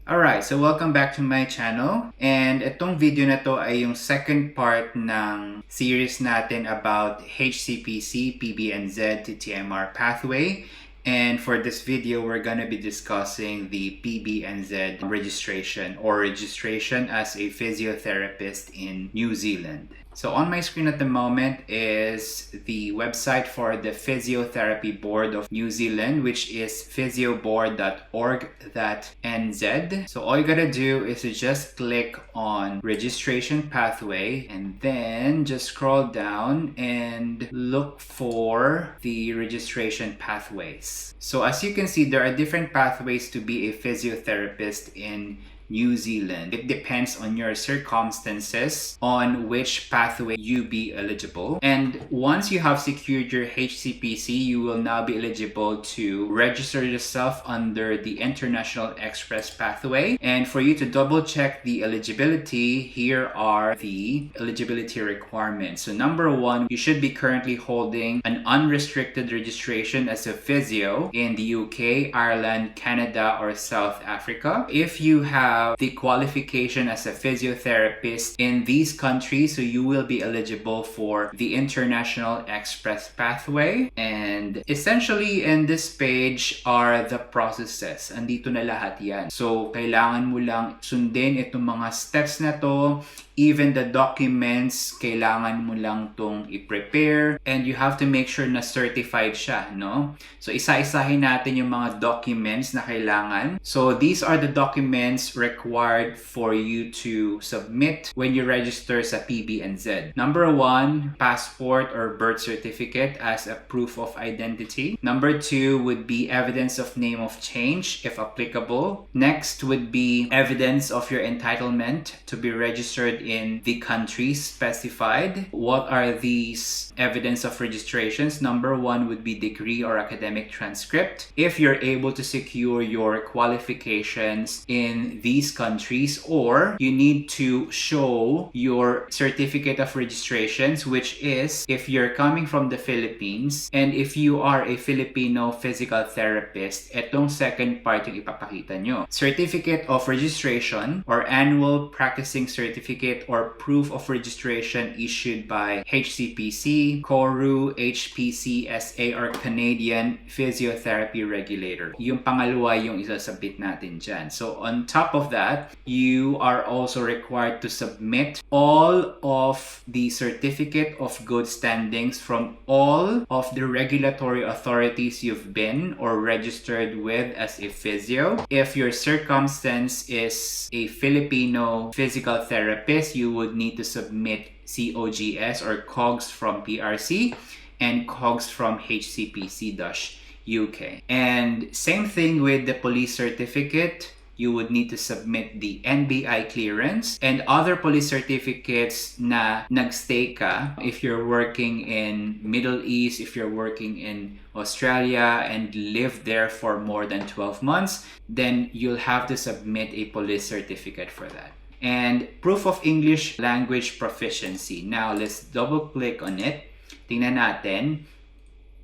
Alright, so welcome back to my channel. And itong video na to ay yung second part ng series natin about HCPC, PBNZ to TMR pathway. And for this video, we're gonna be discussing the PBNZ registration or registration as a physiotherapist in New Zealand. So on my screen at the moment is the website for the Physiotherapy Board of New Zealand, which is physioboard.org.nz. So all you gotta do is to just click on registration pathway and then just scroll down and look for the registration pathways. So as you can see, there are different pathways to be a physiotherapist in New Zealand. It depends on your circumstances on which pathway you be eligible. And once you have secured your HCPC, you will now be eligible to register yourself under the International Express pathway. And for you to double check the eligibility, here are the eligibility requirements. So number one, you should be currently holding an unrestricted registration as a physio in the UK, Ireland, Canada, or South Africa. If you have the qualification as a physiotherapist in these countries, so you will be eligible for the International Express pathway. And essentially in this page are the processes. Andito na lahat yan. So kailangan mo lang sundin itong mga steps na to. Even the documents, kailangan mo lang tong i-prepare and you have to make sure na certified siya, no? So isa-isahin natin yung mga documents na kailangan. So these are the documents required for you to submit when you register sa PBNZ. Number one, passport or birth certificate as a proof of identity. Number two would be evidence of name of change, if applicable. Next would be evidence of your entitlement to be registered in the countries specified. What are these evidence of registrations? Number one would be degree or academic transcript. If you're able to secure your qualifications in these countries, or you need to show your certificate of registrations, which is if you're coming from the Philippines and if you are a Filipino physical therapist, etong second part yung ipapakita nyo. Certificate of registration or annual practicing certificate or proof of registration issued by HCPC, CORU, HPCSA, or Canadian Physiotherapy Regulator. Yung pangalawa yung isasubmit natin dyan. So on top of that, you are also required to submit all of the certificate of good standings from all of the regulatory authorities you've been or registered with as a physio. If your circumstance is a Filipino physical therapist, you would need to submit COGS or COGS from PRC and COGS from HCPC-UK. And same thing with the police certificate. You would need to submit the NBI clearance and other police certificates na nagstay ka. If you're working in Middle East, if you're working in Australia and live there for more than 12 months, then you'll have to submit a police certificate for that. And proof of English language proficiency. Now, let's double click on it. Tingnan natin.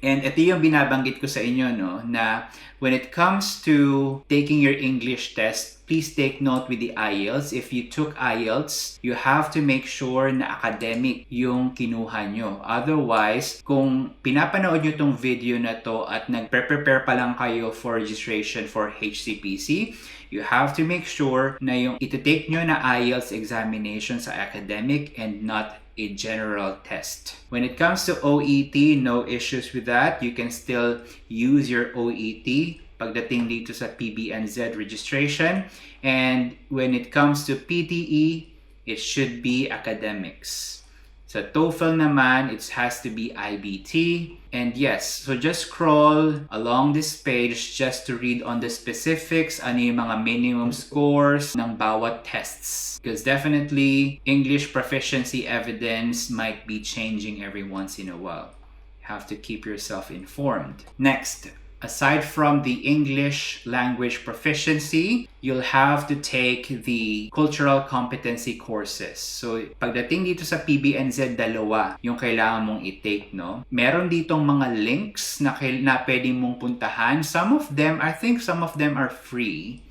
And ito yung binabanggit ko sa inyo, no, na when it comes to taking your English test, please take note with the IELTS. If you took IELTS, you have to make sure na academic yung kinuha nyo. Otherwise, kung pinapanood nyo tong video na to at nag-prepare pa lang kayo for registration for HCPC, you have to make sure na yung iti-take nyo na IELTS examination sa academic and not a general test. When it comes to OET, no issues with that. You can still use your OET pagdating dito sa PBNZ registration. And when it comes to PTE, it should be academics. Sa TOEFL naman, it has to be IBT. And yes, so just scroll along this page just to read on the specifics, ano yung mga minimum scores ng bawat tests. Because definitely, English proficiency evidence might be changing every once in a while. You have to keep yourself informed. Next, aside from the English language proficiency, you'll have to take the cultural competency courses. So, pagdating dito sa PBNZ, dalawa yung kailangan mong i-take, no? Meron ditong mga links na pwede mong puntahan. Some of them, I think some of them are free.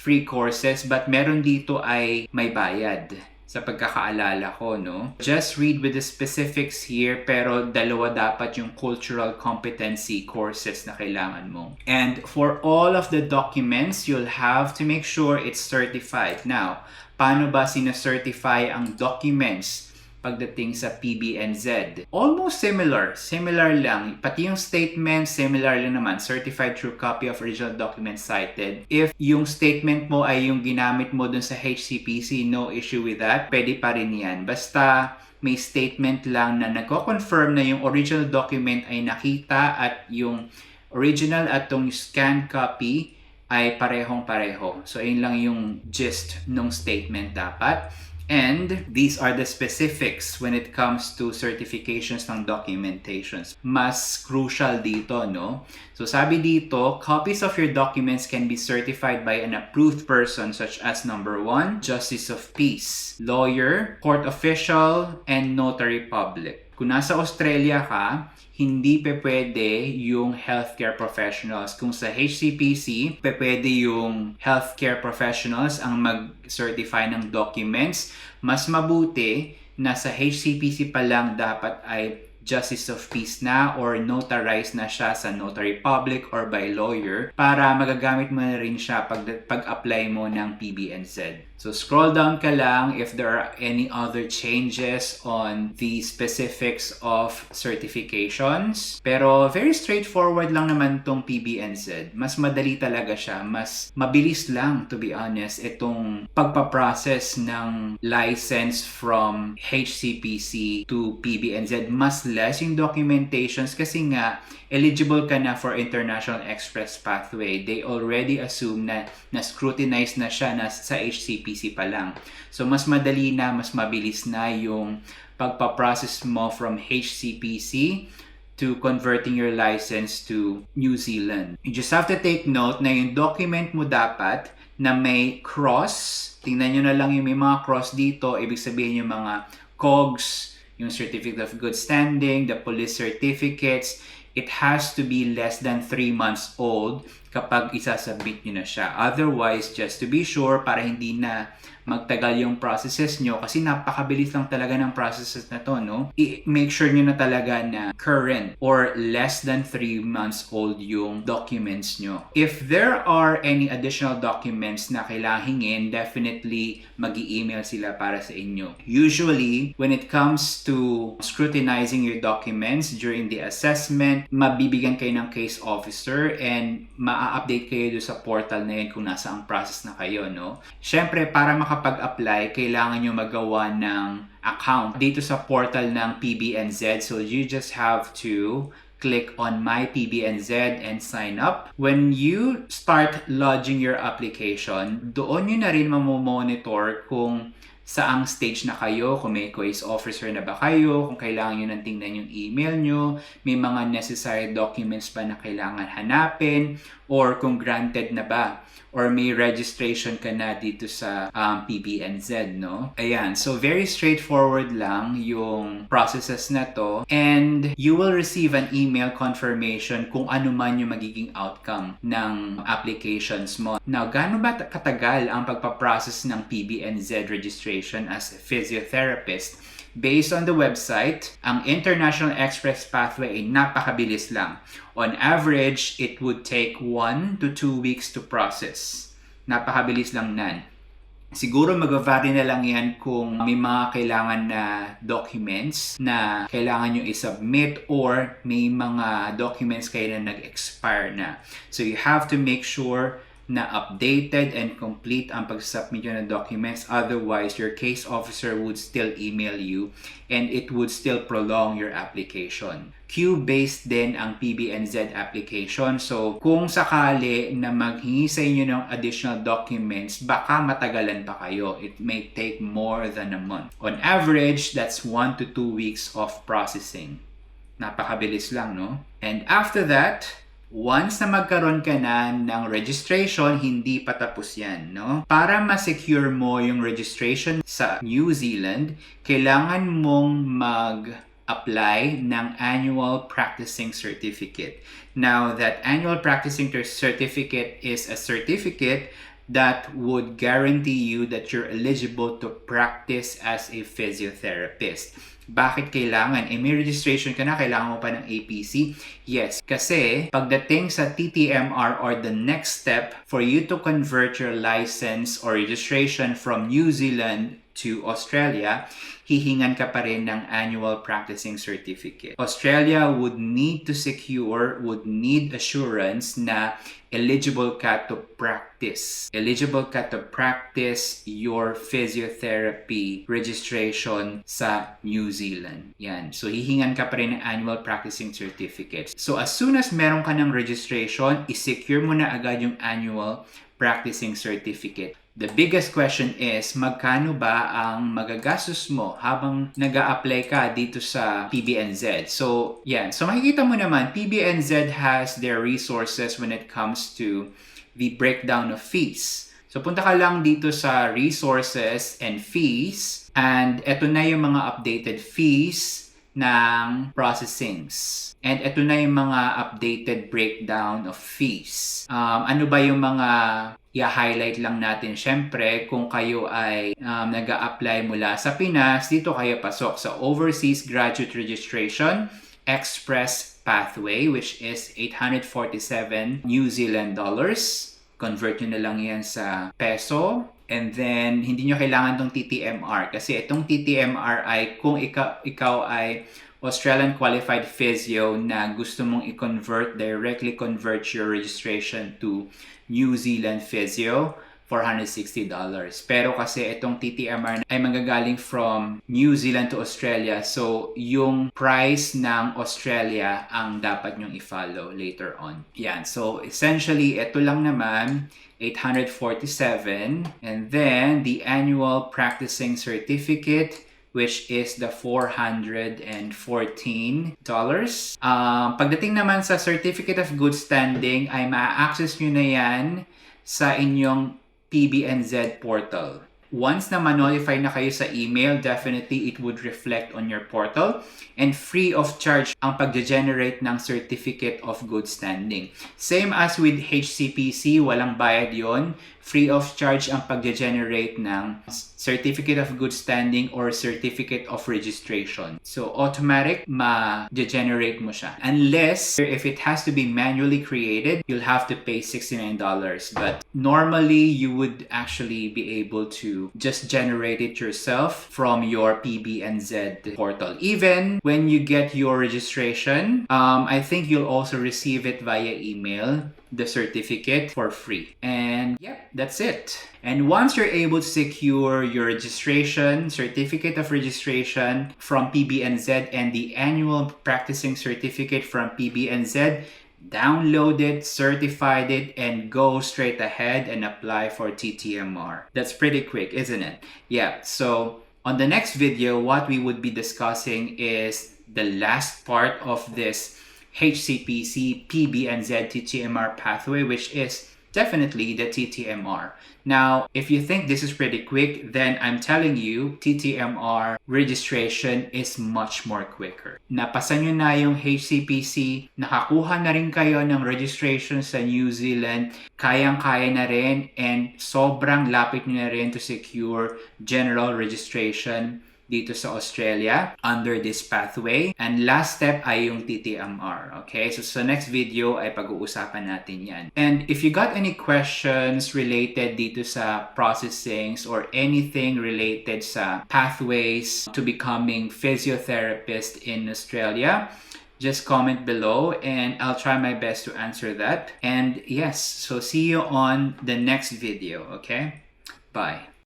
free courses, but meron dito ay may bayad sa pagkakaalala ko, no? Just read with the specifics here, pero dalawa dapat yung cultural competency courses na kailangan mo. And for all of the documents, you'll have to make sure it's certified. Now, paano ba sina-certify ang documents pagdating sa PBNZ? Almost similar lang. Pati yung statement, similar lang naman. Certified true copy of original document cited. If yung statement mo ay yung ginamit mo dun sa HCPC, no issue with that. Pwede pa rin yan. Basta may statement lang na nagko-confirm na yung original document ay nakita at yung original at yung scanned copy ay parehong-pareho. So, yun lang yung gist ng statement dapat. And these are the specifics when it comes to certifications ng documentations. Mas crucial dito, no? So sabi dito, copies of your documents can be certified by an approved person such as number 1, Justice of Peace, lawyer, court official, and notary public. Kung nasa Australia ka, hindi pwede yung healthcare professionals. Kung sa HCPC, pwede yung healthcare professionals ang mag-certify ng documents. Mas mabuti na sa HCPC pa lang dapat ay Justice of Peace na or notarized na siya sa notary public or by lawyer para magagamit mo na rin siya pag-apply mo ng PBNZ. So scroll down ka lang if there are any other changes on the specifics of certifications. Pero very straightforward lang naman tong PBNZ. Mas madali talaga siya. Mas mabilis lang, to be honest, itong pagpaprocess ng license from HCPC to PBNZ. Mas less yung documentations kasi nga eligible ka na for International Express Pathway. They already assume na na-scrutinize na siya sa HCPC pa lang. So, mas madali na, mas mabilis na yung pagpaprocess mo from HCPC to converting your license to New Zealand. You just have to take note na yung document mo dapat na may cross. Tingnan nyo na lang yung may mga cross dito. Ibig sabihin yung mga COGS, yung Certificate of Good Standing, the police certificates. It has to be less than 3 months old kapag isasubmit nyo na siya. Otherwise, just to be sure, para hindi na magtagal yung processes nyo, kasi napakabilis lang talaga ng processes na to, no? I-make sure nyo na talaga na current or less than 3 months old yung documents nyo. If there are any additional documents na kailangan hingin, definitely mag-i-email sila para sa inyo. Usually, when it comes to scrutinizing your documents during the assessment, mabibigyan kayo ng case officer and ma-update kayo doon sa portal na yun kung nasa ang process na kayo, no? Siyempre, para makapag-apply, kailangan nyo magawa ng account dito sa portal ng PBNZ. So, you just have to click on My PBNZ and sign up. When you start lodging your application, doon nyo na rin mamomonitor kung saang stage na kayo, kung may case officer na ba kayo, kung kailangan nyo nang tingnan yung email nyo, may mga necessary documents ba na kailangan hanapin, or kung granted na ba, or may registration ka na dito sa PBNZ, no? Ayan, so very straightforward lang yung processes na to, and you will receive an email confirmation kung ano man yung magiging outcome ng applications mo. Now, gaano ba katagal ang pagpaprocess ng PBNZ registration as a physiotherapist? Based on the website, ang International Express Pathway ay napakabilis lang. On average, it would take 1 to 2 weeks to process. Napakabilis lang nan. Siguro mag-vary na lang yan kung may mga kailangan na documents na kailangan nyo i-submit or may mga documents kayo na nag-expire na. So you have to make sure na updated and complete ang pag-submit nyo ng documents. Otherwise, your case officer would still email you and it would still prolong your application. Queue-based din ang PBNZ application. So, kung sakali na maghingi sa inyo ng additional documents, baka matagalan pa kayo. It may take more than a month. On average, that's 1 to 2 weeks of processing. Napakabilis lang, no? And after that, once na magkaroon ka na ng registration, hindi pa tapos yan, no? Para ma-secure mo yung registration sa New Zealand, kailangan mong mag-apply ng Annual Practicing Certificate. Now, that Annual Practicing Certificate is a certificate that would guarantee you that you're eligible to practice as a physiotherapist. Bakit kailangan? May registration ka na, kailangan mo pa ng APC? Yes, kasi pagdating sa TTMR or the next step for you to convert your license or registration from New Zealand to Australia, hihingan ka pa rin ng annual practicing certificate. Australia would need assurance na eligible ka to practice. Eligible ka to practice your physiotherapy registration sa New Zealand. Yan. So, hihingan ka pa rin ng annual practicing certificate. So, as soon as meron ka ng registration, isecure mo na agad yung annual practicing certificate. The biggest question is, magkano ba ang magagastos mo habang nag-a-apply ka dito sa PBNZ? So, yan. So, makikita mo naman, PBNZ has their resources when it comes to the breakdown of fees. So, punta ka lang dito sa resources and fees. And eto na yung mga updated fees ng processings. And ito na yung mga updated breakdown of fees. Ano ba yung mga i-highlight lang natin? Syempre, kung kayo ay nag-a-apply mula sa Pinas, dito kayo pasok sa Overseas Graduate Registration Express Pathway, which is 847 New Zealand dollars. Convert nyo na lang yan sa peso. And then, hindi nyo kailangan tong TTMR. Kasi itong TTMR ay kung ikaw ay Australian Qualified Physio na gusto mong directly convert your registration to New Zealand Physio, $460. Pero kasi itong TTMR ay manggagaling from New Zealand to Australia. So, yung price ng Australia ang dapat nyong i-follow later on. Yan. So, essentially, ito lang naman, 847. And then, the annual practicing certificate, which is the $414. Pagdating naman sa Certificate of Good Standing, ay ma-access nyo na yan sa inyong PBNZ portal. Once na ma-notify na kayo sa email, definitely it would reflect on your portal. And free of charge ang pag-generate ng Certificate of Good Standing. Same as with HCPC, walang bayad yon. Free of charge ang pag-generate ng Certificate of Good Standing or Certificate of Registration. So, automatic, ma-generate mo siya. Unless, if it has to be manually created, you'll have to pay $69. But normally, you would actually be able to just generate it yourself from your PBNZ portal. Even when you get your registration, I think you'll also receive it via email, the certificate for free. And yep, that's it. And once you're able to secure your certificate of registration from PBNZ and the annual practicing certificate from PBNZ, download it, certified it, and go straight ahead and apply for TTMR. That's pretty quick, isn't it? Yeah, so on the next video, what we would be discussing is the last part of this HCPC PBNZ TTMR pathway, which is definitely the TTMR. Now, if you think this is pretty quick, then I'm telling you, TTMR registration is much more quicker. Napasa nyo na yung HCPC, nakakuha na rin kayo ng registration sa New Zealand, kayang-kaya na rin, and sobrang lapit nyo na rin to secure general registration dito sa Australia under this pathway. And last step ay yung TTMR. Okay? So sa next video ay pag-uusapan natin yan. And if you got any questions related dito sa processings or anything related sa pathways to becoming physiotherapist in Australia, just comment below and I'll try my best to answer that. And yes, so see you on the next video. Okay? Bye.